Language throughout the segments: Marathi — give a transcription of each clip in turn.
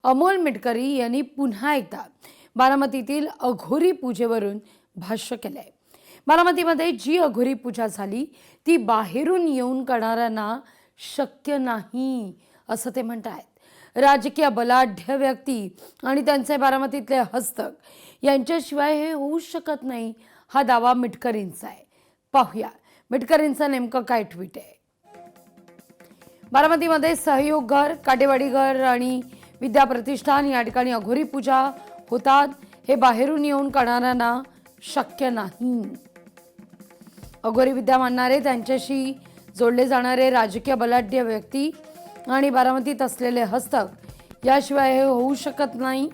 अमोल मिटकरी यांनी पुन्हा एकदा बारामतीतील अघोरी पूजेवरून भाष्य केलंय। बारामतीमध्ये जी अघोरी पूजा झाली ती बाहेरून येऊन करणाऱ्यांना शक्य नाही असं ते म्हणतात। राजकीय बलाढ्य व्यक्ती आणि त्यांचे बारामतीतले हस्तक यांच्याशिवाय हे होऊ शकत नाही हा दावा मिटकरींचा आहे। पाहूया मिटकरींचं नेमकं काय ट्विट आहे। बारामतीमध्ये सहयोग घर, काटेवाडी घर आणि विद्या प्रतिष्ठान या ठिकाणी अघोरी पूजा होतात। हे बाहेरून येऊन करणाऱ्यांना शक्य नाही। अघोरी विद्या मानणारे, त्यांच्याशी जोडले जाणारे राजकीय बलाढ्य व्यक्ती आणि बारामतीत असलेले हस्तक याशिवाय हे होऊ शकत नाही।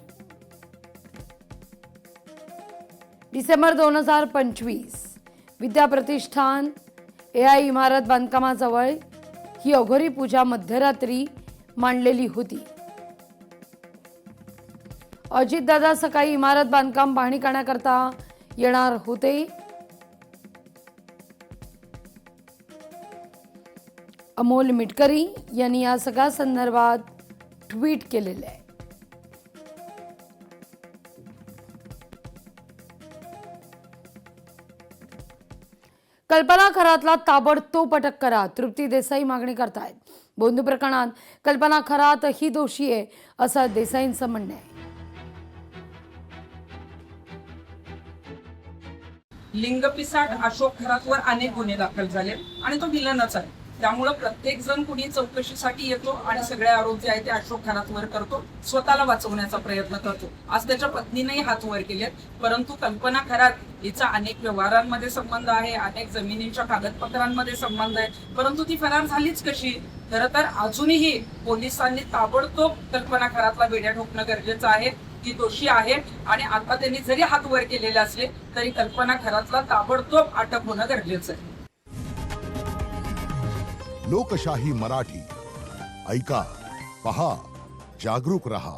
डिसेंबर 2025 विद्या प्रतिष्ठान AI इमारत बांधकामाजवळ ही अघोरी पूजा मध्यरात्री मांडलेली होती। अजितदादा सकाळी इमारत बांधकाम पाहणी करण्याकरता येणार होते। अमोल मिटकरी यांनी या सगळ्या संदर्भात ट्विट केलेले आहे। कल्पना खरातला ताबडतोब अटक करा, तृप्ती देसाई मागणी करतायत। बोंधू प्रकरणात कल्पना खरात ही दोषी आहे असं देसाईंचं म्हणणं आहे। लिंगपिसाट अशोक खरातवर अनेक गुन्हे दाखल झाले आणि तो विलनच आहे। त्यामुळे प्रत्येक जण कुणी चौकशीसाठी येतो आणि सगळे आरोप जे आहे ते अशोक खरातवर करतो, स्वतःला वाचवण्याचा प्रयत्न करतो। आज त्याच्या पत्नीनेही हात वर केलेत, परंतु कल्पना खरात हिचा अनेक व्यवहारांमध्ये संबंध आहे, अनेक जमिनींच्या कागदपत्रांमध्ये संबंध आहे, परंतु ती फरार झालीच कशी? खरं तर अजूनही पोलिसांनी ताबडतोब कल्पना खरातला बेड्या ठोकणं गरजेचं आहे। ती दोषी आहे आणि आता त्यांनी जरी हात वर केलेले असले तरी कल्पना खरातला ताबडतोब अटक होणं गरजेचं आहे। लोकशाही मराठी ऐका, पहा, जागरूक रहा।